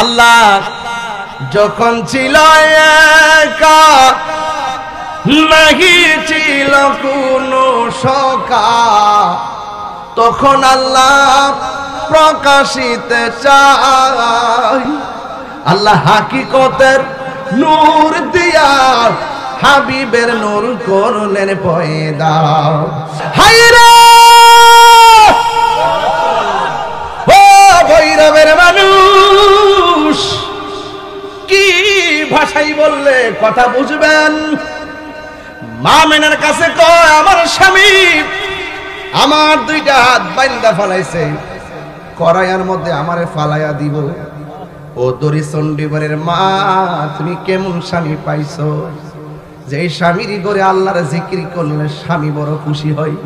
আল্লাহ যখন ছিল একা, নাহি ছিল কোনো সখা, তখন আল্লাহ প্রকাশিতে চাই। আল্লাহ হাকিকতের নূর দিয়া হাবিবের নূর করলেন পয়দা। হায়রে ও ভৈরবের মানুষ, কি ভাষাই বললে কথা বুঝবেন? মা মেনার কাছে কয়, আমার স্বামী আমার দুইটা হাত বাইন্দা ফালাইছে, করাইয়ার মধ্যে আমারে ফালাইয়া দিব। ও দরি চণ্ডীবরের মা, তুমি কেমন স্বামী পাইছো? যে স্বামীর ঘরে আল্লাহর জিকির করলে স্বামী বড় খুশি হয়,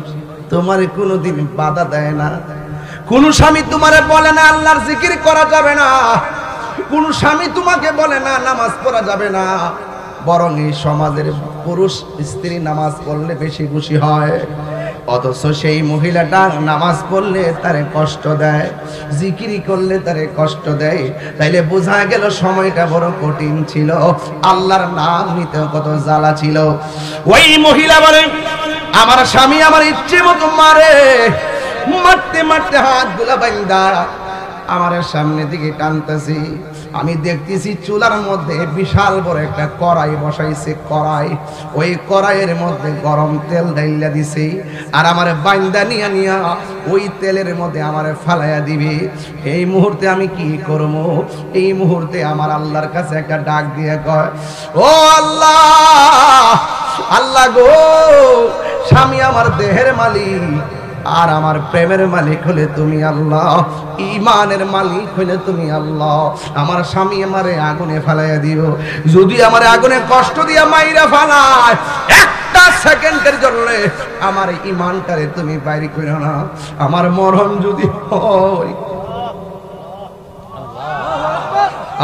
তোমারে কোনোদিন বাধা দেয় না। কোন স্বামী তোমারে বলে না আল্লাহর জিকির করা যাবে না, কোন স্বামী তোমাকে বলে না নামাজ পড়া যাবে না, বরং এই সমাজের পুরুষ স্ত্রী নামাজ পড়লে বেশি খুশি হয়। অথচ সেই মহিলাটা নামাজ পড়লে তারে কষ্ট দেয়, জিকিরি করলে তারে কষ্ট দেয়। তাইলে বোঝা গেল সময়টা বড় কঠিন ছিল, আল্লাহর নাম নিতে কত জ্বালা ছিল। ওই মহিলা বলে, আমার স্বামী আমার ইচ্ছে মতো মারে, মারতে মারতে হাতগুলা বাইন্দা আমার সামনে দিকে টানতেছি। আমি দেখতেছি চুলার মধ্যে বিশাল বড় একটা কড়াই বসাইছে। কড়াই, ওই কড়াইয়ের মধ্যে গরম তেল ঢাইলা দিছে, আর আমার বাইন্দা নিয়া নিয়া ওই তেলের মধ্যে আমার ফালাইয়া দিবে। এই মুহূর্তে আমি কি করব? এই মুহূর্তে আমার আল্লাহর কাছে একটা ডাক দিয়ে কয়, ও আল্লাহ, আল্লাহ গো, স্বামী আমার দেহের মালিক, আর আমার প্রেমের মালিক হলে তুমি আল্লাহ, ঈমানের মালিক হলে তুমি আল্লাহ। আমার স্বামী আমারে আগুনে ফালাইয়া দিও, যদি আমারে আগুনে কষ্ট দিয়া মাইরা ফালায়, একটা সেকেন্ডের জন্য আমার ঈমানটারে তুমি বাইরে করো না। আমার মরণ যদি হয়,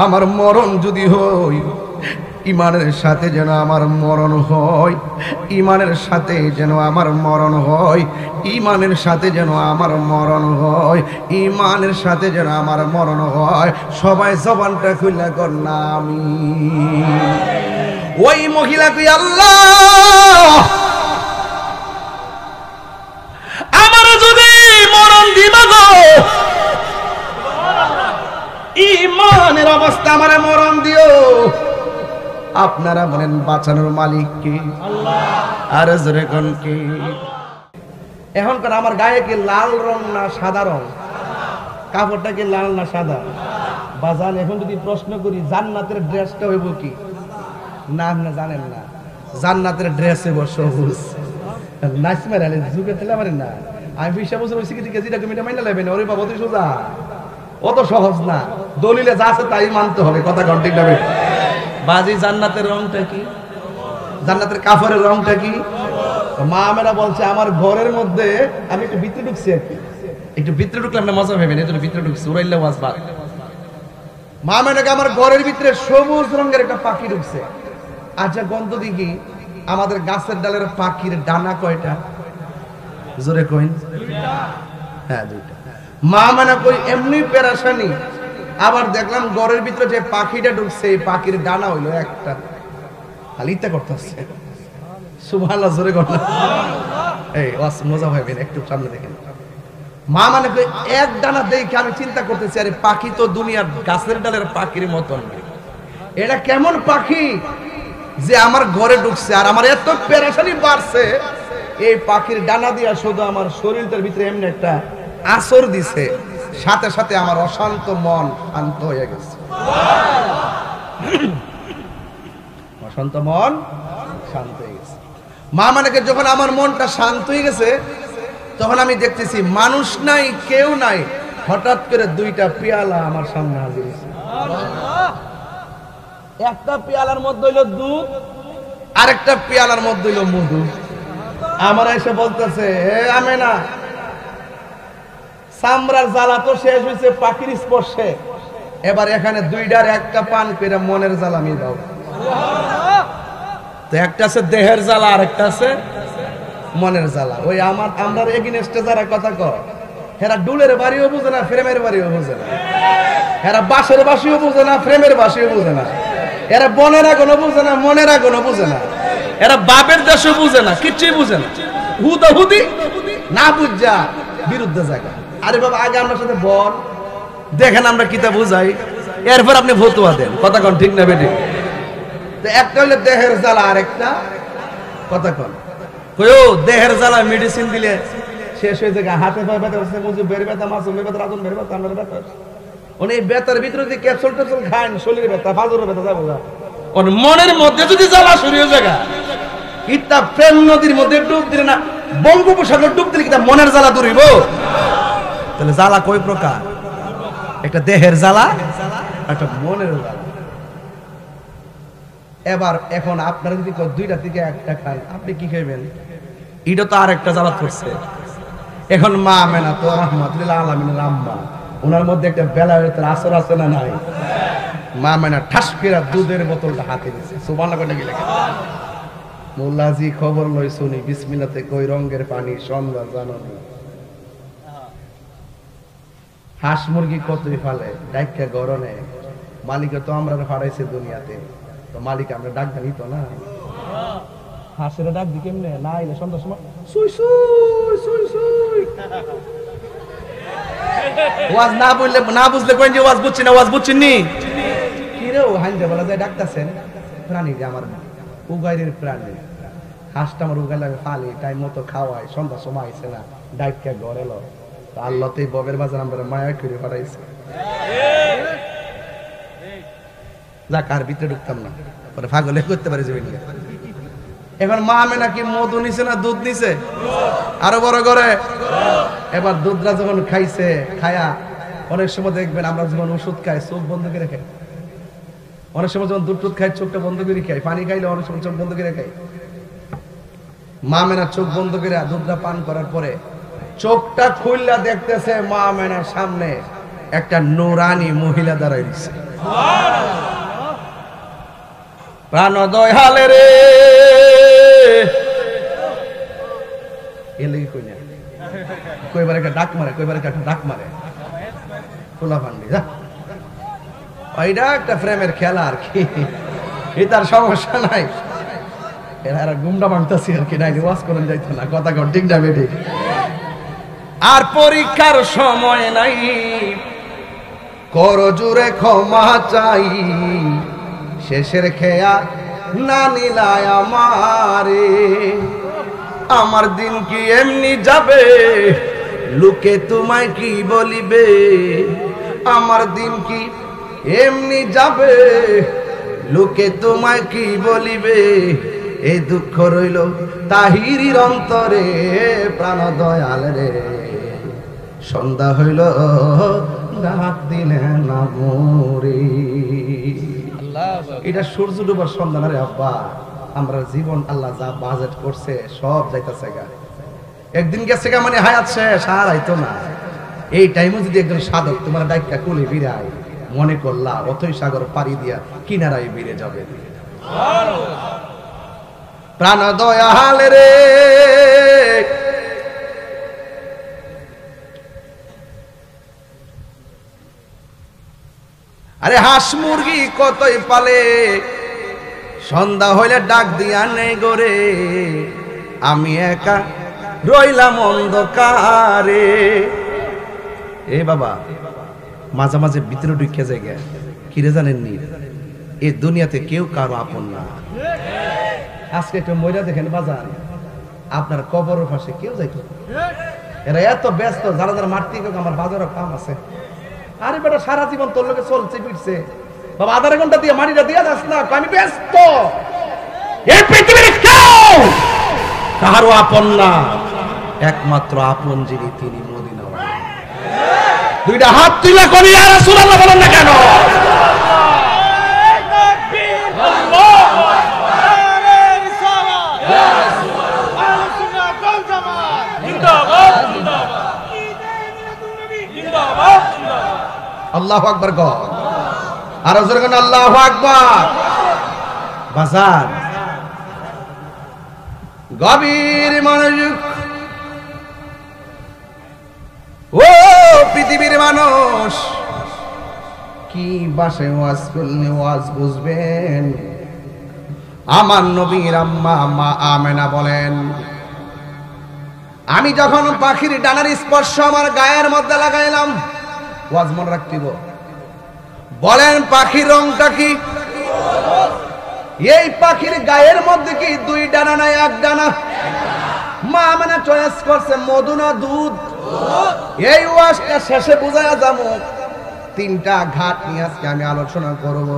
আমার মরণ যদি হয়, ঈমানের সাথে যেন আমার মরণ হয়, ঈমানের সাথে যেন আমার মরণ হয়, ঈমানের সাথে যেন আমার মরণ হয়, ঈমানের সাথে যেন আমার মরণ হয়। সবাই জবানটা খুলে কর না আমিন। ওই মহিলা কই, আল্লাহ আমার যদি মরণ দিবা গো, ঈমানের অবস্থা আমারে মরণ দিও। আপনারা বলেন বাঁচানোর মালিক কে? আল্লাহ। আর জোরে কোন কে? এখনকার আমার গায়ে কি লাল রং না সাদা রং? কাপড়টা কি লাল না সাদা? বাজান এখন যদি প্রশ্ন করি জান্নাতের ড্রেসটা হইব কি? না না জানেন না, জান্নাতের ড্রেস হইব সবুজ। নাইসমার আলে যুগে তেলে পারেন না। আমি 20 বছর হইছে কি যেটা তুমি মাইনা লাইবেন, ওরে বাবা তুই সোজা, অত সহজ না। দলিলে যা আছে তাই মানতে হবে, কথা ঠিক যাবে। বাজি জান্নাতের রংটা কি? জান্নাতের কাপড়ের রংটা কি? মা মেয়েরা বলছে আমার ঘরের মধ্যে, আমি একটু ভিতরে ঢুকছি, একটু ভিতরে ঢুকলাম না মজা ভেবেন, এই জন্য ভিতরে ঢুকছি। উড়াইলে ওয়াজবার মা মেয়েটাকে আমার ঘরের ভিতরে সবুজ রঙের একটা পাখি ঢুকছে। আচ্ছা গন্ধ দেখি, আমাদের গাছের ডালের পাখির ডানা কয়টা? জোরে কইন। হ্যাঁ দুইটা। মা মানে কই এমনি পেরাশানি। আবার দেখলাম ঘরের ভিতরে যে পাখিটা ঢুকছে, এই পাখির ডানা হইলো একটা। হালিতা করতেছে সুবহানাল্লাহ, জোরে কর না। এই ওয়াজ মজা হবে, একটু সামনে দেখেন। মা মানে কই এক ডানা দেখে আমি চিন্তা করতেছি, আরে পাখি তো দুনিয়ার গাছের ডালের পাখির মতন, এটা কেমন পাখি যে আমার ঘরে ঢুকছে আর আমার এত পেরেশানি বাড়ছে। এই পাখির ডানা দিয়া শুধু আমার শরীরটার ভিতরে এমনি একটা আসর দিছে, সাথে সাথে আমার অশান্ত মন শান্ত হয়ে গেছে। অশান্ত মন শান্ত হয়ে গেছে। মা মানে যখন আমার মনটা শান্ত হয়ে গেছে, তখন আমি দেখতেছি মানুষ নাই, কেউ নাই, হঠাৎ করে দুইটা পেয়ালা আমার সামনে হাজির হয়েছে। একটা পেয়ালার মধ্যে হইল দুধ, আরেকটা পেয়ালার মধ্যে হইল মধু। আমার এসে বলতেছে, হে আমেনা, চামড়ার জ্বালা তো শেষ হয়েছে পাখির স্পর্শে, এবার এখানে দুইটার একটা পান করে মনের জ্বালা মিলাও। তো একটা আছে দেহের জ্বালা, আর একটা আছে মনের জ্বালা। ওই আমরা এগেইনস্টে যারা কথা কয়, এরা ডুলের বাড়িও বুঝে না, ফ্রেমের বাড়িও বুঝে না, এরা বাঁশের বাঁশিও বুঝে না, ফ্রেমের বাঁশিও বুঝে না, এরা বনের আগুনও বুঝে না, মনের আগুনও বুঝে না, এরা বাপের দেশও বুঝে না, কিচ্ছুই বুঝে না, হুদা হুদি না বুঝা বিরুদ্ধে জায়গা। আরে বাবা আগে আমার সাথে বল, দেখেন আমরা কিতা বুঝাই, এরপর আপনি ফতুয়া দেন। কথা কন ঠিক না বেটি? তো একটা হলো দেহের জ্বালা, আর একটা কথা কন কইও দেহের জ্বালা মেডিসিন দিলে শেষ হয়ে যায়, হাতে পায়ে ব্যথা হচ্ছে, মুজু বের ব্যথা, মাসুমের ব্যথা, রাজন বের ব্যথা, আমার ব্যথা, ওই ব্যথার ভিতরে যদি ক্যাপসুল ট্যাপসুল খান শরীরের ব্যথা, ফাজরের ব্যথা যাবো না। ওর মনের মধ্যে যদি জ্বালা শুরু হয়ে যায়, ইতা প্রেম নদীর মধ্যে ডুব দিলে না, বঙ্গোপসাগর ডুব দিলে কিতা মনের জ্বালা দূর হইব? তাহলে জ্বালা কয় প্রকার? একটা দেহের জ্বালা, একটা মনের জ্বালা। এবার এখন আপনারা যদি দুইটা থেকে একটা খান, আপনি কি খাইবেন? এটা তো আর একটা জ্বালা করছে। এখন মা আমেনা তো রাহমাতুল্লাহ আলামিনের আম্মা, ওনার মধ্যে একটা বেলায়েতের আসর আছে না নাই? মা আমেনা ঠাস করে দুধের বোতলটা হাতে দিয়েছে, সুবহানাল্লাহ কইলে গেলে মোল্লাজি খবর লই শুনি, বিসমিল্লাতে কই রঙের পানি সন্ধ্যা জানানি। হাঁস মুরগি কতই ফালে ডাইকা গরনে, মালিকে তো আমরা হারাইছে দুনিয়াতে, তো মালিক আমরা ডাক জানি তো না। হাঁসের ডাক দি কেমনে? না আইলে সন্ধ্যার সময় সুই সুই সুই সুই। ওয়াজ না বললে না বুঝলে কোন যে ওয়াজ বুঝছি না, ওয়াজ বুঝছেন নি? কি রে ও হাইন্দে বলা যায় ডাকতাছেন? প্রাণী যে আমার উগাইরের প্রাণী, হাঁসটা আমার উগাইলে আমি ফালি, টাইম মতো খাওয়াই, সন্ধ্যার সময় আইছে না, ডাইকা ঘরে এলো, তো আল্লাহ তো এই ববের বাজার আমরা মায়া করে হারাইছে। যাক আর ভিতরে ঢুকতাম না, পরে পাগলে করতে পারে যাবেন। এখন মা আমেনা কি মধু নিছে না দুধ নিছে? আরো বড় করে। এবার দুধরা যখন খাইছে, খায়া অনেক সময় দেখবেন আমরা যখন ওষুধ খাই চোখ বন্ধ করে খাই, অনেক সময় যখন দুধ টুধ খাই চোখটা বন্ধ করে খাই, পানি খাইলে অনেক সময় চোখ বন্ধ করে খাই। মা আমেনার চোখ বন্ধ করে দুধটা পান করার পরে চোখটা খুললা দেখতেছে মা আমেনার সামনে একটা নুরানি মহিলা দাঁড়াই দিছে। প্রাণ দয়ালে রে, এর লাগি কই না, কইবার একটা ডাক মারে, কইবার একটা ডাক মারে, খোলা ফান্ডি যা, ওইটা একটা প্রেমের খেলা আর কি, এটার সমস্যা নাই। এরা গুমটা মানতেছি আর কি, নাই ওয়াজ করেন যাইতো না। কথা কন ঠিক না বেটি? আর পরীক্ষার সময় নাই, কর জুড়ে ক্ষমা চাই, শেষের খেয়া না নিলায় আমারে, আমার দিন কি এমনি যাবে, লোকে তোমায় কি বলিবে, আমার দিন কি এমনি যাবে, লোকে তোমায় কি বলিবে, এই দুঃখ রইল তাহিরির অন্তরে, প্রাণ দয়াল রে, সন্ধ্যা হইল ডাক দিলে না মোরে। এটা সূর্য ডুবার সন্ধ্যা না রে আব্বা, আমরা জীবন আল্লাহ যা বাজেট করছে সব যাইতেছে গা, একদিন গেছে গা মানে হায়াত শেষ, আর আইতো না। এই টাইমে যদি একজন সাধক তোমার ডাইকা কোলে বিরায়, মনে করলা অথই সাগর পাড়ি দিয়া কিনারায় বিরে যাবে। প্রাণ দয়াল রে, আরে হাঁস মুরগি কতই পালে, সন্ধ্যা হইলে ডাক দিয়া নেই গোরে, আমি একা রইলাম অন্ধকারে। এ বাবা মাঝে মাঝে ভিতরে ঢুকে যায়, কিরে জানেননি এই দুনিয়াতে কেউ কারো আপন না। আজকে একটু মহিলা দেখেন বাজার, আপনার কবরের পাশে কেউ যাইতো, এরা এত ব্যস্ত, যারা যারা মারতে আমার বাজারও কাম আছে। আরে বেটা সারা জীবন তোর লোকে চলছে ফিরছে, বাবা আধা ঘন্টা দিয়ে মাটিটা দিয়ে যাস না, আমি ব্যস্ত। এই পৃথিবীর কেউ কারো আপন না, একমাত্র আপন যিনি তিনি মদিনাওয়ালা। দুইটা হাত তুলে করি আর রাসূলুল্লাহ বলেন না কেন? আল্লাহু আকবার গো, আর জোরে কোন আল্লাহু আকবার। বাজার গভীর মনোযোগ, ও পৃথিবীর মানুষ, কি বাসায় ওয়াজ করলে ওয়াজ বুঝবেন? আমার নবীর আম্মা মা আমেনা বলেন, আমি যখন পাখির ডানার স্পর্শ আমার গায়ের মধ্যে লাগাইলাম, ওয়াজ মনে রাখতিব। বলেন পাখির রংটা কি? এই পাখির গায়ের মধ্যে কি দুই ডানা নাই এক ডানা? মা আমেনা চয়েস করছে মধু না দুধ। এই ওয়াজটা শেষে বুঝায়া যাবো। তিনটা ঘাট নিয়ে আজকে আমি আলোচনা করব।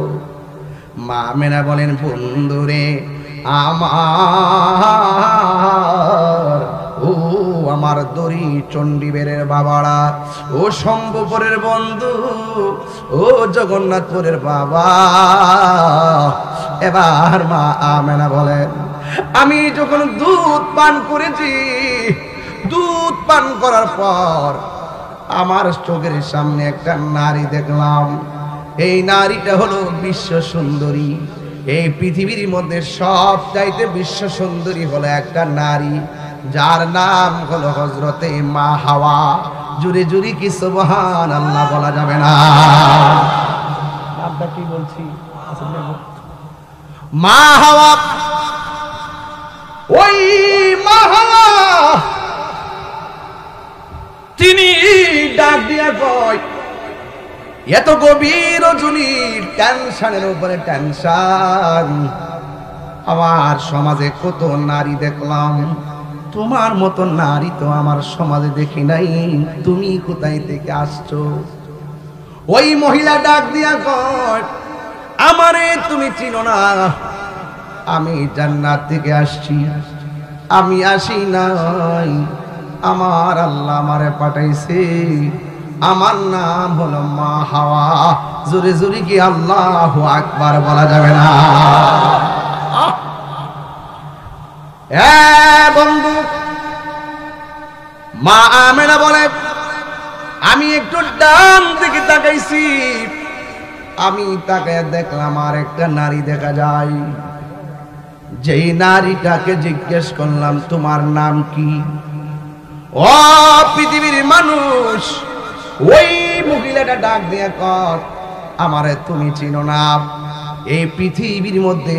মা আমেনা বলেন, বন্ধুরে আমার, ও আমার দড়ি চণ্ডীবেরের বাবারা, ও শম্ভুপুরের বন্ধু, ও জগন্নাথপুরের বাবা। এবার মা আমেনা বলেন, আমি যখন দুধ পান করেছি, দুধ পান করার পর আমার চোখের সামনে একটা নারী দেখলাম। এই নারীটা হলো বিশ্ব সুন্দরী। এই পৃথিবীর মধ্যে সব চাইতে বিশ্ব সুন্দরী হলো একটা নারী, যার নাম হলো হযরতে মা হাওয়া। জুরে জুরে কি সুবহানাল্লাহ বলা যাবে না? নামটা কি বলছি? মা হাওয়া। ওই মা হাওয়া তিনি ডাক দিয়া কয়, এত গভীর রজনী, টেনশনের উপরে টেনশন। আমার সমাজে কত নারী দেখলাম, তোমার মতো নারী তো আমার সমাজে দেখি নাই। তুমি কোথায় থেকে আসছো? ওই মহিলা ডাক দিয়া কয়, আমারে তুমি চিনো না, আমি জান্নাত থেকে আসছি। আমি আসি নাই, আমার আল্লাহ আমারে পাঠাইছে। আমার নাম হলো মা হাওয়া। জোরে জোরে কি আল্লাহু আকবার বলা যাবে না? বন্ধু, মা আমেনা বলে, আমি একটু ডান দিকে তাকাইছি, আমি তাকায় দেখলাম আর একটা নারী দেখা যায়। যেই নারীটাকে জিজ্ঞেস করলাম, তোমার নাম কি? ও পৃথিবীর মানুষ, ওই মহিলাটা ডাক দিয়া কয়, আমারে তুমি চিনো না? এই পৃথিবীর মধ্যে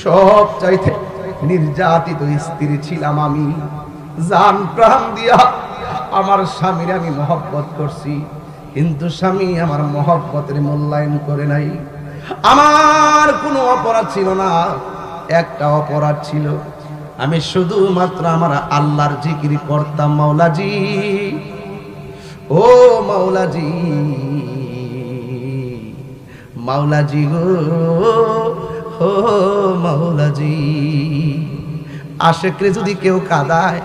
সব চাইতে নির্যাতিত স্ত্রী ছিলাম আমি। জান প্রাণ দিয়া আমার স্বামীর আমি মহব্বত করছি, কিন্তু স্বামী আমার মহব্বতের মূল্যায়ন করে নাই। আমার কোনো অপরাধ ছিল না, একটা অপরাধ ছিল, আমি শুধুমাত্র আমার আল্লাহর জিকির করতাম। মাওলাজি, ও মাওলাজি, মাওলাজি গো, ও মাওলাজি। আশেকরে যদি কেউ কাঁদায়,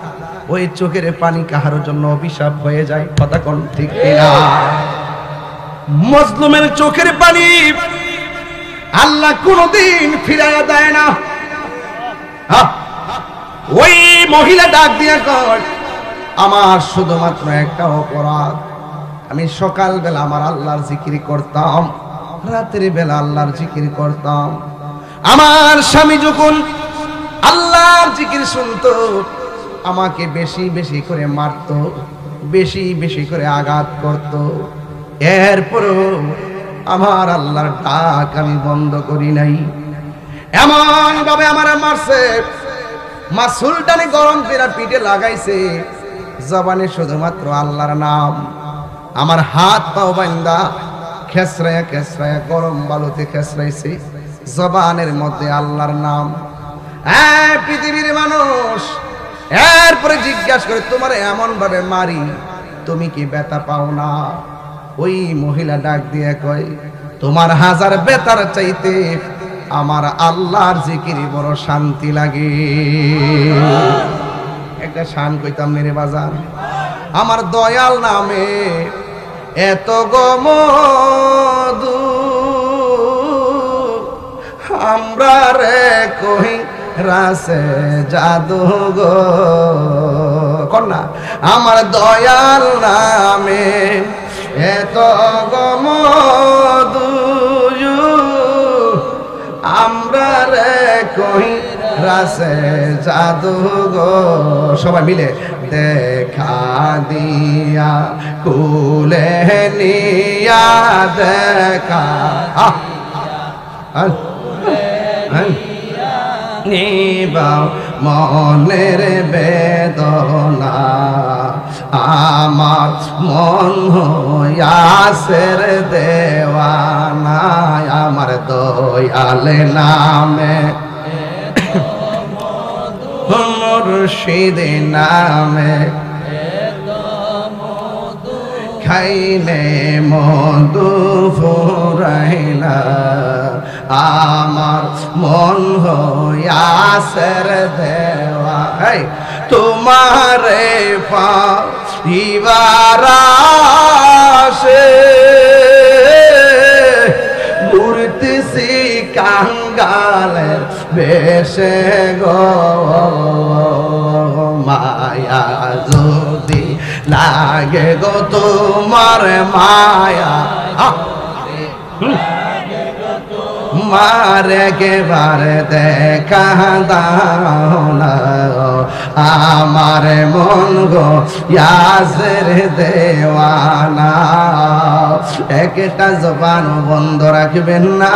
ওই চোখের পানি কাহার জন্য অভিশাপ হয়ে যায়। কথা কোন ঠিক কিনা? মজলুমের চোখের পানি আল্লাহ কোনদিন ফিরাইয়া দেয় না। ওই মহিলা ডাক দিয়া কয়, আমার শুধুমাত্র একটা অপরাধ, আমি সকালবেলা আমার আল্লাহর জিকির করতাম, রাতের বেলা আল্লাহর জিকির করতাম। আমার স্বামী যখন আল্লাহর জিকির শুনতো, আমাকে বেশি বেশি করে মারতো, বেশি বেশি করে আঘাত করতো। এরপরও আমার আল্লাহর ডাক আমি বন্ধ করি নাই। এমন ভাবে আমার মারছে, মাসুলটানি গরম করে পিঠে লাগাইছে, জবানে শুধুমাত্র আল্লাহর নাম। আমার হাত পাও বান্দা খেসরায়া খেসরায়া গরম বালুতে খেসরাইছে, জবানের মধ্যে আল্লাহর নাম। পৃথিবীর মানুষ এরপরে জিজ্ঞাসা করে, তোমার এমন ভাবে মারি, তুমি কি ব্যথা পাও না? ওই মহিলা ডাক দিয়ে কয়, তোমার হাজার ব্যথার চাইতে আমার আল্লাহর জিকিরে বড় শান্তি লাগে। একটা শান কইতাম মেরে বাজার, আমার দয়াল নামে এত গমদু, আমরা রে কই রাসে জাদু গো। কন্যা, আমার দয়াল নামে এত গমদু, আমরা রে কই রাসে জাদু গো সবাই মিলে দেখা দিয়া কুলে নিয়া দেখা নিবা মনের বেদনা আমার মন হইয়াছের দেওয়ানা আমার দয়াল নামে মুর্শিদ নামে খাইলে মধু ফুরাইলা আমার মন হইয়াছের দেওয়া তোমারে পাইবার আশে ঘুরতেছি কাঙ্গালের বেশে গো মায়া যদি লাগে গো তোমার মায়া মারে কে বারে দেখা দাও না আমার মন গো ইয়াসের দেওয়ানা একটা জবান বন্ধ রাখবেন না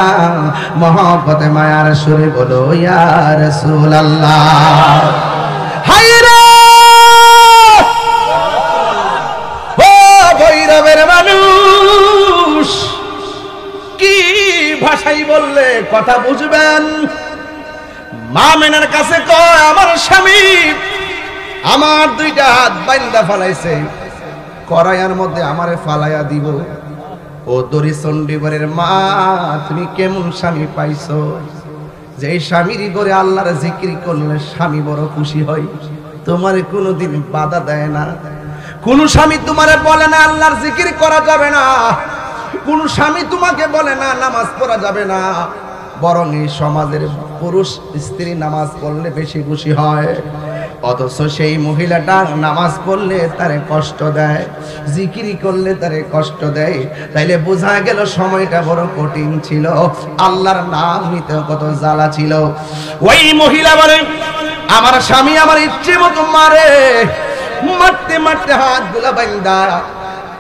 মহব্বতে মায়ার সুরে বলো ইয়া রাসূলুল্লাহ হায়রে ও ভৈরবের মানুষ কি ভাষাই বললে কথা বুঝবেন মা মেনার কাছে কয় আমার স্বামী আমার দুইটা হাত বাইন্দা ফালাইছে করাইয়ার মধ্যে আমারে ফালাইয়া দিব ও দরি চণ্ডীবরের মা তুমি কেমন স্বামী পাইছো যে স্বামীর ঘরে আল্লাহর জিকির করলে স্বামী বড় খুশি হয় তোমারে কোনোদিন বাধা দেয় না কোন স্বামী তোমারে বলে না আল্লাহর জিকির করা যাবে না কোন স্বামী তোমাকে বলে না নামাজ পড়া যাবে না বরং এই সমাজের পুরুষ স্ত্রী নামাজ পড়লে বেশি খুশি হয় অথচ সেই মহিলাটা নামাজ পড়লে তারে কষ্ট দেয় জিকিরি করলে তারে কষ্ট দেয় তাইলে বোঝা গেল সময়টা বড় কঠিন ছিল আল্লাহর নাম নিতে কত জ্বালা ছিল ওই মহিলা বলে আমার স্বামী আমার ইচ্ছে মতো মারে মারতে মারতে হাতগুলা বাইন্দা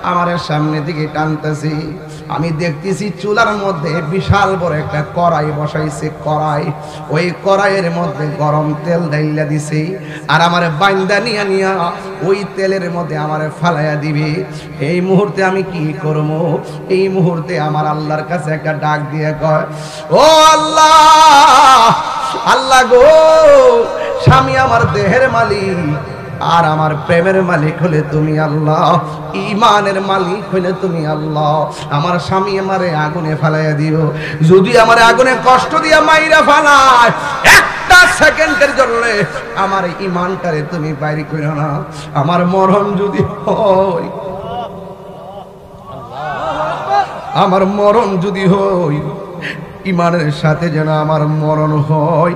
আমার সামনে দিকে টানতেছি আমি দেখতেছি চুলার মধ্যে বিশাল বড় একটা কড়াই বসাইছে কড়াই ওই কড়াইয়ের মধ্যে গরম তেল ঢাইলা দিছে আর আমার বাইন্দা নিয়া নিয়া ওই তেলের মধ্যে আমারে ফালাইয়া দিবে এই মুহূর্তে আমি কি করব এই মুহূর্তে আমার আল্লাহর কাছে একটা ডাক দিয়ে কয় ও আল্লাহ আল্লাহ গো স্বামী আমার দেহের মালিক আর আমার প্রেমের মালিক হলে তুমি আল্লাহ ঈমানের মালিক হলে তুমি আল্লাহ আমার স্বামী আমারে আগুনে ফালাইয়া দিও যদি আমারে আগুনে কষ্ট দিয়া মাইরা ফালায় একটা সেকেন্ডের জন্য আমার ঈমানটারে তুমি বাইরে কইরো না আমার মরণ যদি হয় আমার মরণ যদি হয় ঈমানের সাথে যেন আমার মরণ হয়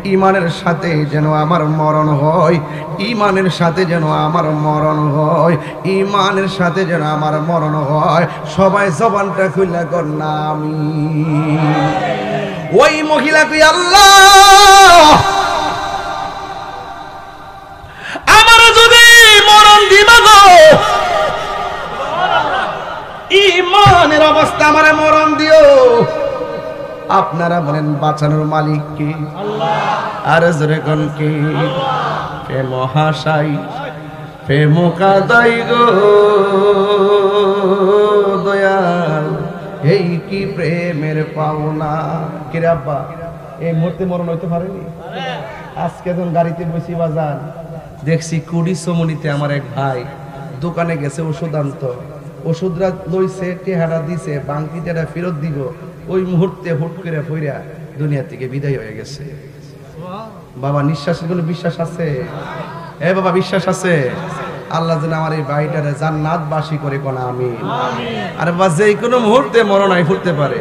ঈমানের সাথে যেন আমার মরণ হয় ঈমানের সাথে যেন আমার মরণ হয় ঈমানের সাথে যেন আমার মরণ হয় সবাই জবানটা খুলে কর না আমি ওই মহিলা কই আল্লাহ আমার যদি মরণ দিবা গো ঈমানের অবস্থা আমারে মরণ দিও আপনারা বলেন বাঁচানোর মালিক কে আল্লাহ আর জোরে কোন কে হে মহাশাই হে মুকাদাই গো দয়াল এই কি প্রেমের পাওনা কে রে আব্বা এই মুহূর্তে মরণ হইতে পারেনি আজকে যখন গাড়িতে বসি বাজান দেখছি কুড়ি সমনিতে আমার এক ভাই দোকানে গেছে ওষুধ আনতো ওষুধরা লইছে টেহারা দিছে বাংকিটা ফেরত দিব ওই মুহূর্তে হুট করে ফইরা দুনিয়া থেকে বিদায় হয়ে গেছে বাবা নিঃশ্বাসের কোনো বিশ্বাস আছে এ বাবা বিশ্বাস আছে আল্লাহ যেন আমার এই ভাইটারে জান্নাতবাসী করে কোন আমিন আর বাবা যে কোনো মুহূর্তে মরণ আই ফুটতে পারে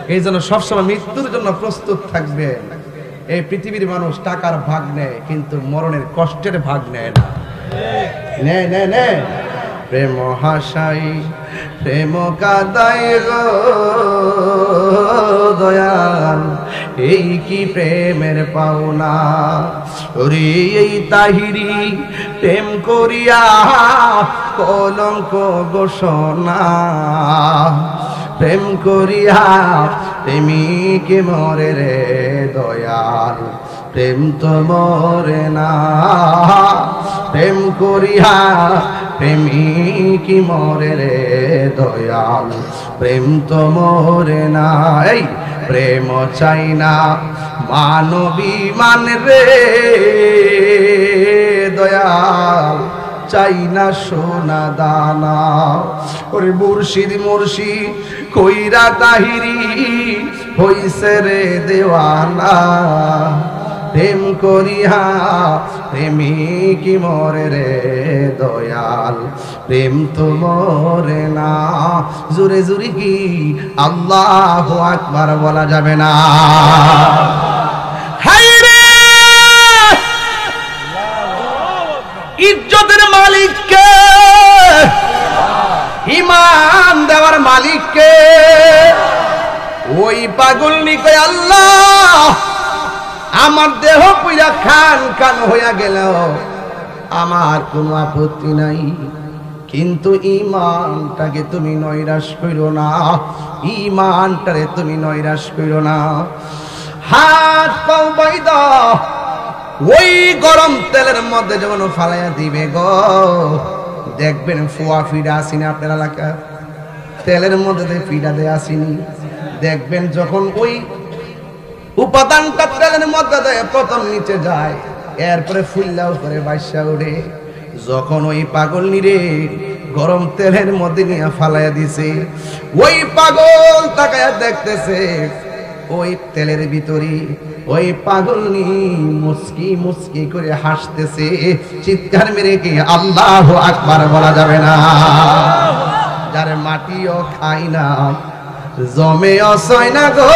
এই জন্য সবসময় মৃত্যুর জন্য প্রস্তুত থাকবে এই পৃথিবীর মানুষ টাকার ভাগ নেয় কিন্তু মরণের কষ্টের ভাগ নেয় না নেয় নেয় নেয় প্রেম হাসাই প্রেম কাদাই গো দয়াল এই কি প্রেমের পাওনা। ওরে এই তাহিরি প্রেম করিয়া কলঙ্ক ঘোষণা, প্রেম করিয়া প্রেমিক মরে রে দয়াল, প্রেম তো মরে না। প্রেম করিয়া প্রেমিক মরে রে দয়াল, প্রেম তো মরে না। এই প্রেম চাই না মানবী মান রে দয়াল, চাই না সোনা দানা। ওরে মুর্শিদ মুর্শিদ কইরা তাহিরি হইছে রে দেওয়ানা, প্রেম করিয়া প্রেমিক মরে রে দয়াল, প্রেম তো মরে না। জোরে জোরে কি আল্লাহু আকবার বলা যাবে না? ইজ্জতের মালিক কে? ঈমান দেওয়ার মালিক কে? ওই পাগলনি কয় আল্লাহ আমার দেহ পুরা খান খান হইয়া গেল, আমার কোনো আপত্তি নাই, কিন্তু ঈমানটাকে তুমি নৈরাশ কইরো না, ঈমানটারে তুমি নৈরাশ কইরো না। হাত পাও বাইদা ওই গরম তেলের মধ্যে যখন ফালাইয়া দিবে গো, দেখবেন ফুয়া ফিডা আসিনি আপনার এলাকা, তেলের মধ্যে ফিডা দিয়ে আসিনি, দেখবেন যখন ওই উপাদানটা তেলের মধ্যে দেয় প্রথম নিচে যায়, এরপরে ফুল্লা উপরে বাইসা উঠে। যখন ওই পাগল নিরে গরম তেলের মধ্যে নিয়ে ফালাইয়া দিছে, ওই পাগল তাকায়া দেখতেছে ওই তেলের ভিতরে ওই পাগলনি মুস্কি মুস্কি করে হাসতেছে, চিৎকার মেরে কি আল্লাহু আকবার বলা যাবে না? যারে মাটিও খাই না জমেও ছয় না গো,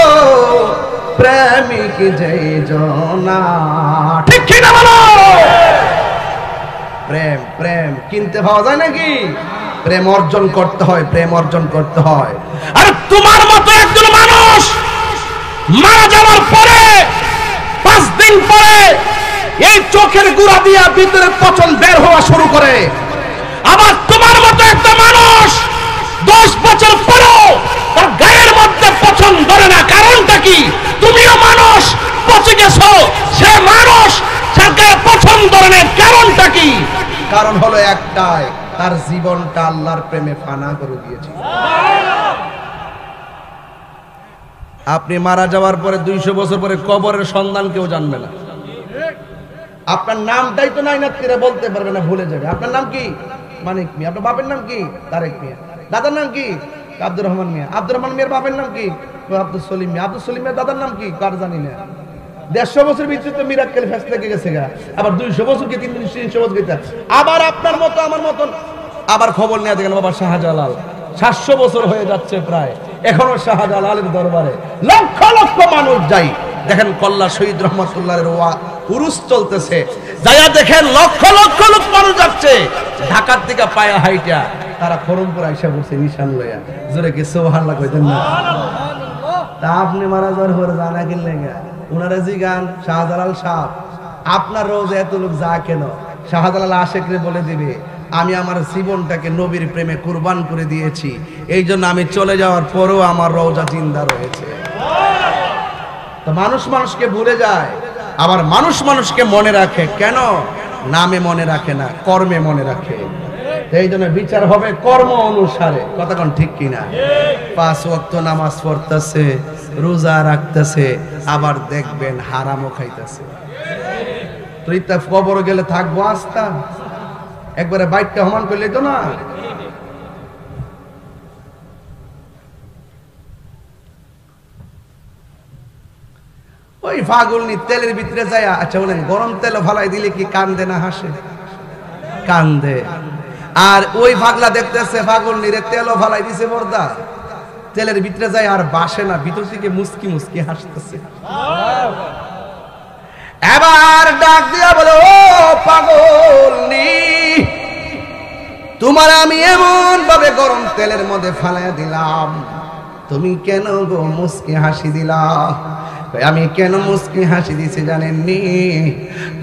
প্রেমিক যেই জনা, ঠিক কি না বলো? প্রেম প্রেম কিনতে পাওয়া যায় নাকি? প্রেম অর্জন করতে হয়, প্রেম অর্জন করতে হয়। আর তোমার মতো একজন মানুষ মারা যাওয়ার পরে 5 দিন পরে এই চোখের গুড়া দিয়া ভিতরে পচন বের হওয়া শুরু করে, আবার তোমার মতো একটা মানুষ 10 বছর পরেও তার গায়ের মধ্যে পচন ধরে না। কারণটা কি? তুমিও মানুষ, পচে গেছো, সে মানুষ, তার গায়ে পচন ধরে না। কারণটা কি? কারণ হলো একটাই, তার জীবনটা আল্লাহর প্রেমে ফানা করে দিয়েছে। আপনি মারা যাওয়ার পরে 200 বছর পরে কবরের সন্ধান কেউ জানবে না। আপনার নামটাই তো নাই না কিরে বলতে পারবে না, ভুলে যাবে। আপনার নাম কি? মানিক মিয়া। আপনার বাপের নাম কি? তারেক মিয়া। দাদার নাম কি? আব্দুর রহমান মিয়া। আব্দুর রহমান মিয়ার বাপের নাম কি? আব্দুল সলিম মিয়া। আব্দুল সলিম মিয়ার দাদার নাম কি? কার জানি না। 150 বছর ভিতরে তো মিরাক্কেল ফেস থেকে গেছে গা, আবার 200 বছর কি 300 বছর গেছে। আবার আপনার মতো আমার মতন আবার খবর নিয়ে দেখেন বাবা শাহজালাল 700 বছর হয়ে যাচ্ছে প্রায়, এখনো শাহজালালের দরবারে লক্ষ লক্ষ মানুষ যাই। দেখেন কল্লা শহীদ রহমতুল্লাহের উরুস চলতেছে, যাইয়া দেখেন লক্ষ লক্ষ লোক মানুষ যাচ্ছে ঢাকার থেকে পায়া হাইটা, তারা খরমপুর আইসা বসে নিশান লইয়া। জোরে কি সুবহানাল্লাহ কইতেন না? তা আপনি মারা যাওয়ার পরে জানা কিনলে গা উনারা জি গান শাহজালাল সাহেব আপনার রোজে এত লোক যা কেন? শাহজালাল আশেকরে বলে দিবে আমি আমার জীবনটাকে নবীর প্রেমে কুরবান করে দিয়েছি, এই জন্য আমি চলে যাওয়ার পরেও আমার রওজা জিন্দা রয়েছে। তো মানুষ মানুষকে ভুলে যায়, আবার মানুষ মানুষকে মনে রাখে। কেন? নামে মনে রাখে না, কর্মে মনে রাখে। এই জন্য বিচার হবে কর্ম অনুসারে। কতক্ষণ ঠিক কিনা? 5 ওয়াক্ত নামাজ পড়তেছে, রোজা রাখতেছে, আবার দেখবেন হারামও খাইতেছে। তো ইতা কবর গেলে থাকবো আস্তা, একবারে বাইকটা হমান করলে তো না। ওই ফাগুলনি তেলের ভিতরে যায়। আচ্ছা বলেন গরম তেল ফালাই দিলে কি কান্দে না হাসে? কান্দে। আর ওই ফাগলা দেখতেছে ফাগুলনিরে তেলও ফালাই দিছে বর্দা, তেলের ভিতরে যায় আর বাসে না, ভিতর থেকে মুস্কি মুস্কি হাসতেছে। এবার ডাক দিয়া বলে ও পাগলনি, তোমার আমি এমন ভাবে গরম তেলের মধ্যে ফালাইয়া দিলাম, তুমি কেন গো মুস্কি হাসি দিলা? আমি কেন মুস্কি হাসি দিছি জানেননি?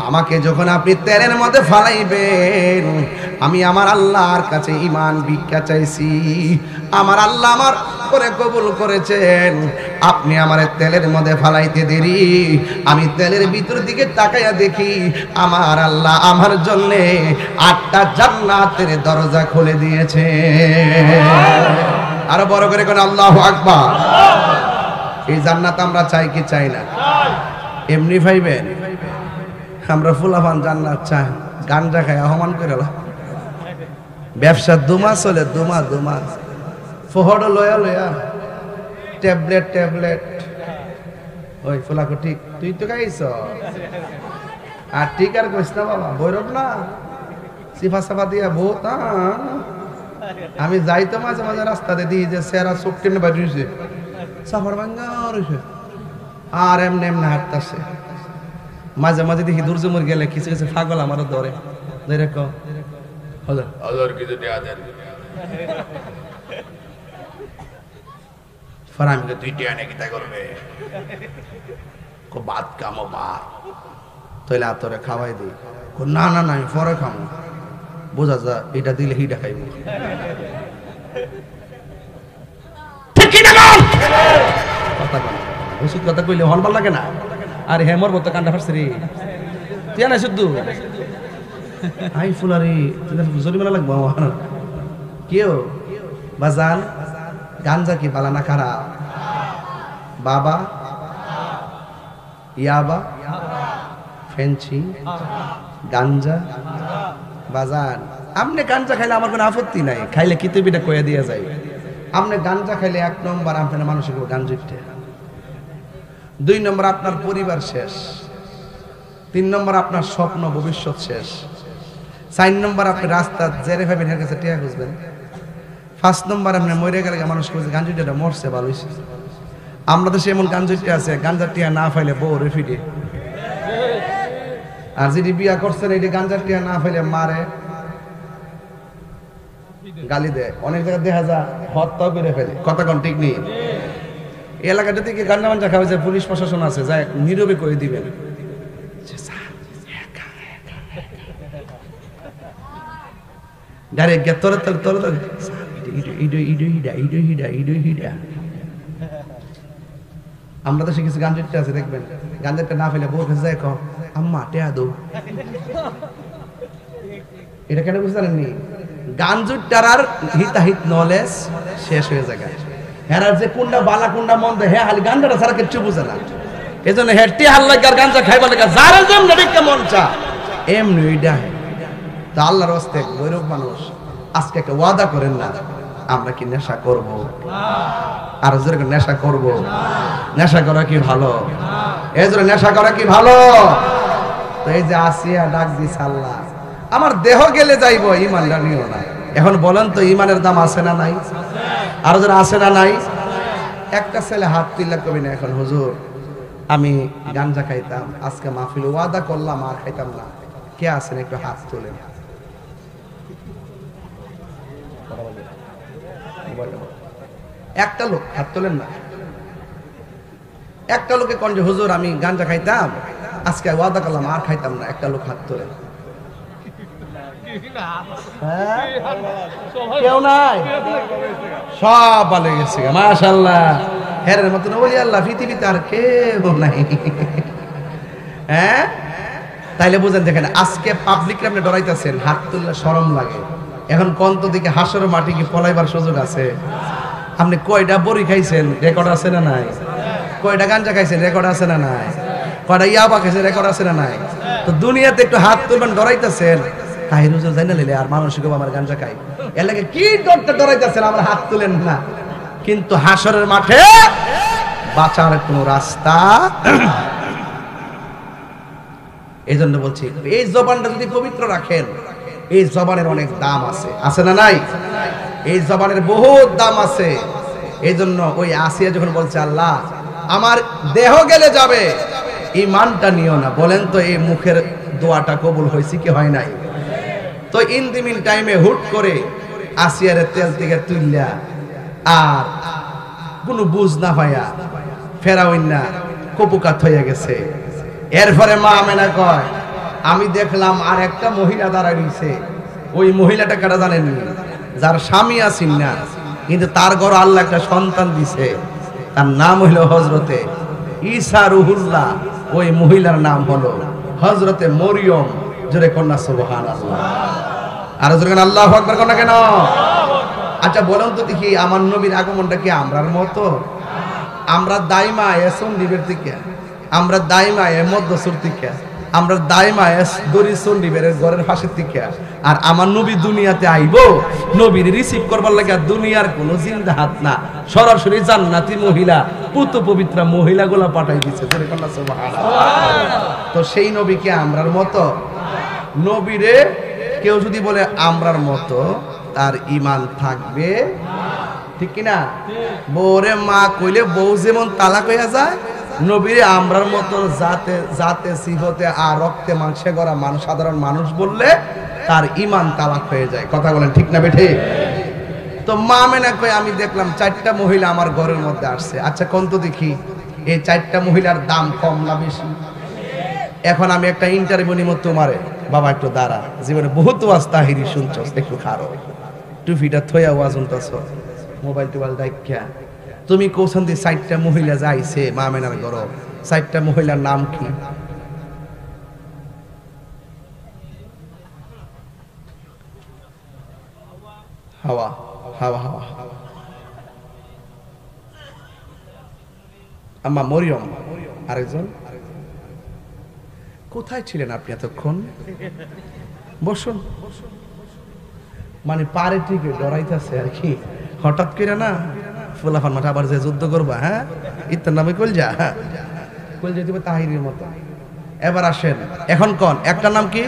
আমাকে যখন আপনি তেলের মধ্যে ফালাইবেন, আমি আমার আল্লাহর কাছে ঈমান ভিক্ষা চাইছি। আমার আল্লাহ আমার করে কবুল করেছেন। আপনি আমার তেলের মধ্যে ফালাইতে দেরি, আমি তেলের ভিতর দিকে তাকাইয়া দেখি আমার আল্লাহ আমার জন্য 8টা জান্নাতের দরজা খুলে দিয়েছে। আরো বড় করে কোন আল্লাহু আকবার। এই জান্নাত আমরা চাই কি চাই না? এমনি ভাইবেন আমরা ফুলাফান জান্নাত চাই, গাঞ্জা খাই অপমান করে ব্যবসা দুমা চলে, দুমা ফোহড় লয়া লয়া ট্যাবলেট ওই ফুলাকো ঠিক তুই তো খাইছ আর ঠিক আর কইস না বাবা, বৈরব না সিফা সাফা দিয়া বহুত। আমি যাই তো মাঝে মাঝে রাস্তাতে দিই যে সেরা চোখ টেনে বাড়িছে সাফার ভাঙ্গা রয়েছে আর এমনি এমনি হাঁটতেছে। মাঝে মাঝে দেখি দূরজমুর গেলে কিছু কিছু পাগল আমারও ধরে কিছু দেয়া দেন ফারামিকে 2টি আনে কি তাই করবে কো বাদ কামো বাদ তইলে আতরে খাওয়াই দিই। না না না আমি পরে খামো, বোঝা যা এটা দিলে হিটা খাইব। ওষুধ কথা কইলে হল ভাল লাগে না। আর হেমর বলতো কান্ডা ফাটছে রে, তুই আনা শুদ্ধ আই ফুলারি জরিমানা লাগবো আমার। কেউ বাজান গাঞ্জা কি বালা না খারাপ? বাবা ইয়াবা ফেন্সি গাঞ্জা বাজান। আপনি গাঞ্জা খাইলে আমার কোনো আপত্তি নাই, খাইলে কিতাবিটা কয়ে দিয়ে যায়। আপনি গাঞ্জা খাইলে 1 নম্বর আপনার মানুষের গাঞ্জুটে, 2 নম্বর আপনার পরিবার শেষ, 3 নম্বর আপনার স্বপ্ন ভবিষ্যৎ শেষ, 4 নম্বর আপনি রাস্তা জেরে ভাবেন এর কাছে টিয়া খুঁজবেন, 5 নম্বর আপনি মরে গেলে মানুষ খুঁজে গাঞ্জুটিটা মরছে ভালো হয়েছে। আমরা তো এমন গাঞ্জুটি আছে গাঞ্জার টিয়া না ফাইলে বউ রেফিডে, আর যদি বিয়া করছেন এই গাঞ্জার টিয়া না ফাইলে মারে গালি দেয়। অনেক জায়গায় দেখা যায় হত্যা করে ফেলে, কথা কোন ঠিক নেই। এলাকাটা থেকে গাঞ্জা মাঞ্জা খাওয়া যায়, পুলিশ প্রশাসন আছে যায় নীরবে করে দিবেন। ডাইরেক্ট গে তোর তোর তোর আমরা তো শিখেছি গাঞ্জাটা আছে দেখবেন, গাঞ্জাটা না ফেলে বউ কাছে যায় কম আম্মা টেয়া দো। এটা কেন বুঝতে পারেননি? গাঞ্জুটার আর হিতাহিত নলেজ শেষ হয়ে যায়। হেরার যে কোনটা বালা কোনটা মন্দ হে খালি গাঞ্জাটা ছাড়া কিচ্ছু বুঝে না। এই জন্য হেঁটে হাল লাগে আর গাঞ্জা খাইবার লাগে যার জন্য দেখতে মন চা এমনি ওইটা। তা আল্লাহর হস্তে বৈরব মানুষ আজকে একটা ওয়াদা করেন না, আমরা কি নেশা করব? আর জোরে নেশা করব? নেশা করা কি ভালো? এই জন্য নেশা করা কি ভালো? তো এই যে আসিয়া ডাক দিস আল্লাহ আমার দেহ গেলে যাইব, ইমানটা নিও না। এখন বলেন তো ইমানের দাম আছে না নাই? আর যারা আছে না নাই? একটা ছেলে হাত তুললা কবি না এখন হুজুর আমি গাঞ্জা খাইতাম, আজকে মাহফিল ওয়াদা করলাম আর খাইতাম না। কে আছেন একটু হাত তোলেন। একটা লোক হাত তোলেন না। একটা লোকে কোন যে হুজুর আমি গাঞ্জা খাইতাম, আজকে ওয়াদা করলাম আর খাইতাম না। একটা লোক হাত তোলেন। কেউ নাই, সব ভালো গেছে মাশাআল্লাহ। হেরের মতন বলি আল্লাহ পৃথিবীতে আর কেউ নাই। হ্যাঁ তাইলে বুঝেন, দেখেন আজকে পাবলিকরে আপনি ডরাইতেছেন, হাত তুললে শরম লাগে। এখন কন্ত দিকে হাসর মাটি কি পলাইবার সুযোগ আছে? আপনি কয়টা বড়ি খাইছেন রেকর্ড আছে না নাই? কয়টা গাঞ্জা খাইছেন রেকর্ড আছে না নাই? কয়টা ইয়াবা খাইছেন রেকর্ড আছে না নাই? তো দুনিয়াতে একটু হাত তুলবেন ডরাইতেছেন, তাহির হুজুর জানা নিলে আর মানুষ আমার গাঞ্জা খাই এর লাগে কি ডরতে ডরাইতেছেন আমরা হাত তুলেন না। কিন্তু হাসরের মাঠে বাঁচার কোন রাস্তা। এই জন্য বলছি এই জবানটা যদি পবিত্র রাখেন, এই জবানের অনেক দাম আছে, আছে না নাই? এই জবানের বহুত দাম আছে। এই জন্য ওই আসিয়া যখন বলছে আল্লাহ আমার দেহ গেলে যাবে, ইমানটা নিও না, বলেন তো এই মুখের দোয়াটা কবুল হয়েছে কি হয় নাই? তো ইন দি মিন টাইমে হুট করে আসিয়ারে তেল থেকে তুললা আর কোনো বুঝ না পাইয়া ফেরাউন না কপুকাত হয়ে গেছে। এরপরে মা আমেনা কয় আমি দেখলাম আর একটা মহিলা দাঁড়ায় রইছে। ওই মহিলাটা কারা জানেন? যার স্বামী আছেন না, কিন্তু তার ঘর আল্লাহ একটা সন্তান দিছে, তার নাম হইল হযরতে ঈসা রুহুল্লাহ। ওই মহিলার নাম হলো হযরতে মরিয়ম। জোরে কন্যা সুবহানাল্লাহ। আর জোরে কন্যা আল্লাহু আকবার কন্যা কেন? আচ্ছা বলুন তো দেখি, আমার নবীর আগমনটা কি আমরার মতো? আমরা দাইমা এসন দিবের থেকে, আমরা দাইমা এ মধ্যসুর থেকে, আমরা দাইমা এস দরিসন দিবের ঘরের পাশের থেকে। আর আমার নবী দুনিয়াতে আইবো, নবীর রিসিভ করবার লাগে দুনিয়ার কোনো জিন্দা হাত না, সরাসরি জান্নাতি মহিলা, পুত পবিত্র মহিলাগুলা পাঠাই দিছে। জোরে কন্যা সুবহানাল্লাহ। তো সেই নবী কি আমরার মতো? নবীরে কেউ যদি বলে আমরার মতো, তার ঈমান থাকবে, ঠিক কি না? বউরে মা কইলে বউ যেমন তালাক হইয়া যায়, নবীরে আমরার মতো জাতে জাতে সিফতে আর রক্তে মাংসে গড়া মানুষ, সাধারণ মানুষ বললে তার ঈমান তালাক হয়ে যায়। কথা বলেন ঠিক না বেঠে? তো মা আমেনা কই আমি দেখলাম 4টা মহিলা আমার ঘরের মধ্যে আসছে। আচ্ছা কোন তো দেখি এই 4টা মহিলার দাম কম না বেশি? এখন আমি একটা ইন্টারভিউ নিব তোমারে। বাবা একটু দাঁড়া, জীবনে বহুত ওয়াজ তাহিরি শুনছস, একটু খারো, টুপিটা থইয়া ওয়াজ শুনতাছ, মোবাইল টোবাইল দেখা। তুমি কোথান দিয়ে 4টা মহিলা যাইছে মা আমেনার ঘর? 4টা মহিলার নাম কি? হাওয়া, হাওয়া, হাওয়া, আম্মা মরিয়ম, আরেকজন। কোথায় ছিলেন আপনি এতক্ষণ? বসুন। মানে পারে ঠিক ডরাইতেছে আর কি, হঠাৎ করে না ফুলাফান মাঠে আবার যে যুদ্ধ করবা, হ্যাঁ ইত্যার নামে কলজা, কলজা দিবে তাহিরের মতো। এবার আসেন, এখন কন একটা নাম কি?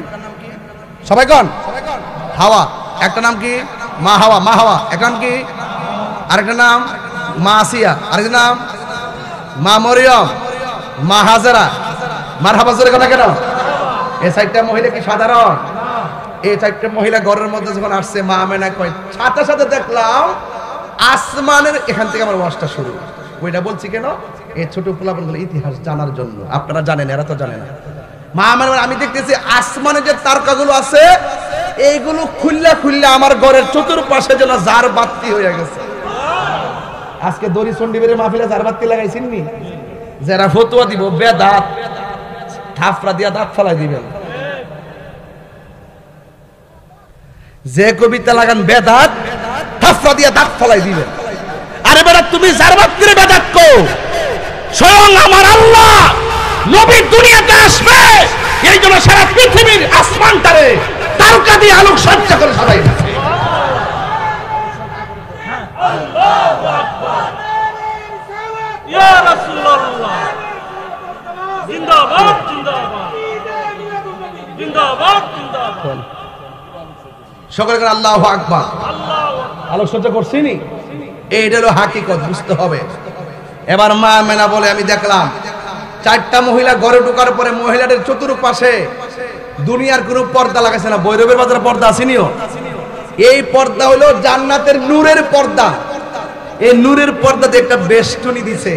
সবাই কন। হাওয়া। একটা নাম কি? মা হাওয়া। মা হাওয়া। একটা নাম কি? আরেকটা নাম মা আসিয়া। আরেকটা নাম মা মরিয়ম, মা হাজারা। মারহাবা জোরে কথা কেন? এই 4টা মহিলা কি সাধারণ? এই 4টা মহিলা ঘরের মধ্যে যখন আসছে, মা আমেনা কয় সাথে সাথে দেখলাম আসমানের, এখান থেকে আমার ওয়াজটা শুরু। ওইটা বলছি কেন? এই ছোট পোলাপানগুলো ইতিহাস জানার জন্য। আপনারা জানেন, এরা তো জানে না। মা আমেনা আমি দেখতেছি আসমানে যে তারকাগুলো আছে, এইগুলো খুললা খুললা আমার ঘরের চতুর্পাশে যেন জার বাতি হয়ে গেছে। আজকে দড়ি চন্ডিবের মাহফিলে জার বাতি লাগাইছেন নি? যারা ফতোয়া দিব বেদাত, থাফরা দিয়া দাঁত ফেলাই দিবেন। যে কবিতা লাগান বেদাত, থাফরা দিয়া দাঁত ফেলাই দিবেন। আরে বেটা তুমি জারবাতির বেদাত কো, স্বয়ং আমার আল্লাহ নবী দুনিয়াতে আসবে, এই জন্য সারা পৃথিবীর আসমানটারে তারকা দিয়ে আলোক সজ্জা করে সাজাই দিয়েছে। আল্লাহু আকবার, ইয়া রাসূলুল্লাহ, জিন্দাবাদ জিন্দাবাদ জিন্দাবাদ জিন্দাবাদ। সকলে করে আল্লাহু আকবার। আলোক সজ্জা করছিনি, এইটা হলো হাকিকত, বুঝতে হবে। এবার মা আমেনা বলে আমি দেখলাম 4টা মহিলা ঘরে ঢোকার পরে মহিলাদের চতুর্পাশে দুনিয়ার কোনো পর্দা লাগাইছে না। ভৈরবের বাজারে পর্দা আসেনিও? এই পর্দা হলো জান্নাতের নূরের পর্দা। এই নূরের পর্দাতে একটা বেষ্টনী দিছে।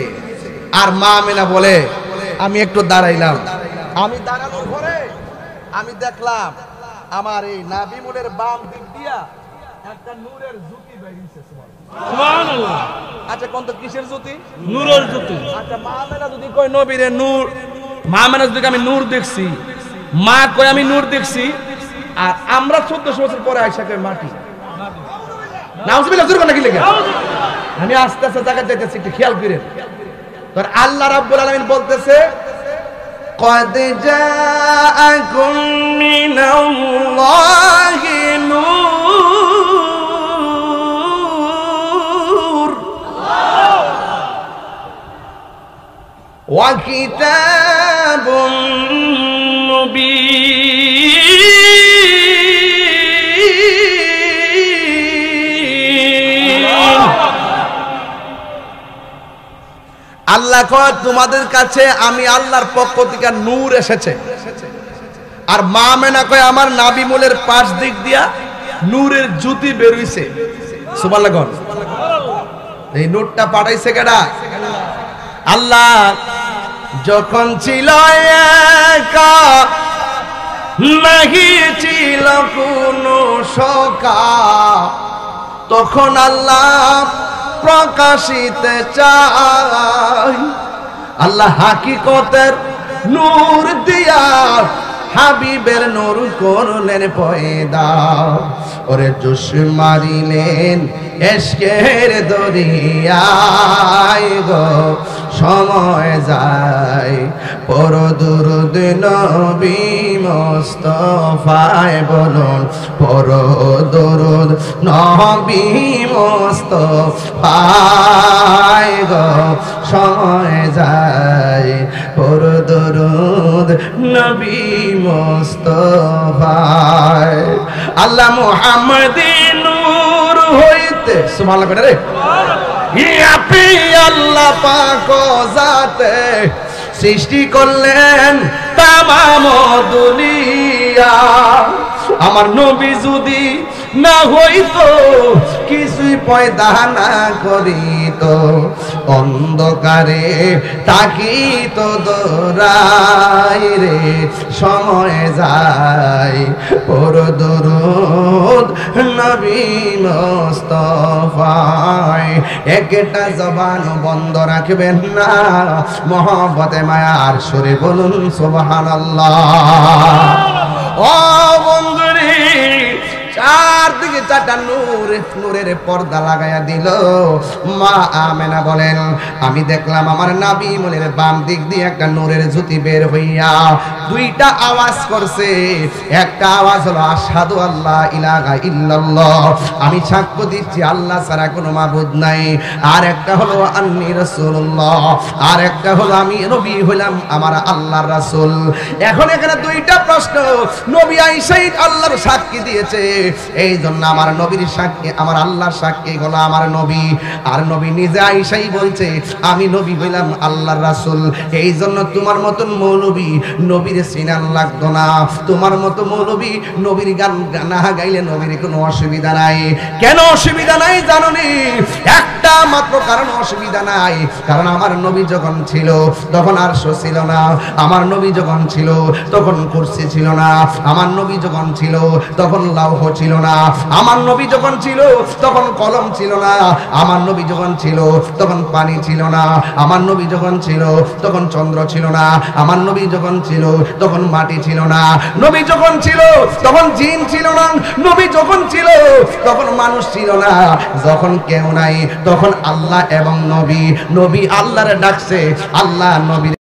আর মা আমেনা বলে আমি একটু দাঁড়াইলাম। আমি দাঁড়ানোর পরে আমি দেখলাম আমার এই নাবিমুলের বাম দিক দিয়া একটা নূরের জ্যোতি বেরিয়েছে। সুবহানাল্লাহ। আচ্ছা কোন তো কিসের জ্যোতি? নূরের জ্যোতি। আচ্ছা মা আমেনা যদি কই নবীরে নূর, মা আমেনা যদি আমি নূর দেখছি, মা কই আমি নূর দেখছি, আর আমরা 1400 বছর পরে আয়েশা কই মাটি। নাউজুবিল্লাহ, জোরে নাকি লাগে? আমি আস্তে আস্তে জায়গা যাইতেছি, একটু খেয়াল করেন। তো আল্লাহ রাব্বুল আলামিন বলতেছে قد جاءكم من الله نور وكتاب مبين। আল্লাহ কয় তোমাদের কাছে আমি আল্লাহর পক্ষ থেকে নূর এসেছে। আর মা আমেনা কয় আমার নাবিমুলের পাশ দিক দিয়া নূরের জ্যোতি বের হইছে। সুবহানাল্লাহ। এই নূরটা পাঠাইছে কেডা? আল্লাহ। যখন ছিল একা, নাহি ছিল কোনো সকা, তখন আল্লাহ প্রকাশিতে চায়। আল্লাহ হাকিকতের নূর দিয়া হাবিবের নূর করলেন পয়দা। ওরে জোশ মারিলেন এশকের দরিয়ায় গো, সময় যায় পর দুরুদ নবী মুস্তাফায় বলুন, পর দুরুদ নবী মুস্তাফায় গো, সময় যায় পর দুরুদ নবী মুস্তাফায়। আল্লাহ মুহাম্মদী নূর হইতে সুবহানাল্লাহ বেটা রে, আপনি আল্লাহ পাক জাতে সৃষ্টি করলেন তামাম দুনিয়া। আমার নবী যদি না হইতো, কিছুই পয়দা না করিত, অন্ধকারে তাকিত দোরাই রে, সময় যায় পর দুরুদ নবী মুস্তাফায়। একটা জবান বন্ধ রাখবেন না, মহব্বতে মায়ার সুরে বলুন সুবহানাল্লাহ। ও বন্ধুরে, চারদিকে চারটা নূর, নূরের পর্দা লাগাইয়া দিল। মা আমেনা বলেন, আমি দেখলাম আমার নাবি মনের বাম দিক দিয়ে একটা নূরের জ্যোতি বের হইয়া দুইটা আওয়াজ করছে। একটা আওয়াজ হলো আশহাদু আল্লা ইলাহা ইল্লাল্লাহ, আমি সাক্ষ্য দিচ্ছি আল্লাহ ছাড়া কোনো মাবুদ নাই। আর একটা হলো আন্নী রাসূলুল্লাহ, আর একটা হলো আমি নবী হইলাম আমার আল্লাহর রাসূল। এখন এখানে দুইটা প্রশ্ন, নবী আয়েশা আল্লাহর সাক্ষী দিয়েছে, এই জন্য আমার নবীর সাক্ষী, আমার আল্লাহর সাক্ষী হলো আমার নবী। আর নবী নিজে আয়েশাই বলছে আমি নবী হইলাম আল্লাহর রাসূল। এই জন্য তোমার মতন মৌলবী নবীর সিনান লাগতো না, তোমার মতো মৌলবী নবীর গান না গাইলে নবীর কোনো অসুবিধা নাই। কেন অসুবিধা নাই জানোনি? একটা মাত্র কারণ অসুবিধা নাই, কারণ আমার নবী যখন ছিল তখন আরশ ছিল না, আমার নবী যখন ছিল তখন কুরসি ছিল না, আমার নবী যখন ছিল তখন লৌহ ছিল না, আমার নবী যখন ছিল তখন কলম ছিল না, আমার নবী যখন ছিল তখন পানি ছিল না, আমার নবী যখন ছিল তখন চন্দ্র ছিল না, আমার নবী যখন ছিল তখন মাটি ছিল না, নবী যখন ছিল তখন জিন ছিল না, নবী যখন ছিল তখন মানুষ ছিল না। যখন কেউ নাই তখন আল্লাহ এবং নবী, নবী আল্লাহরে ডাকছে, আল্লাহ নবী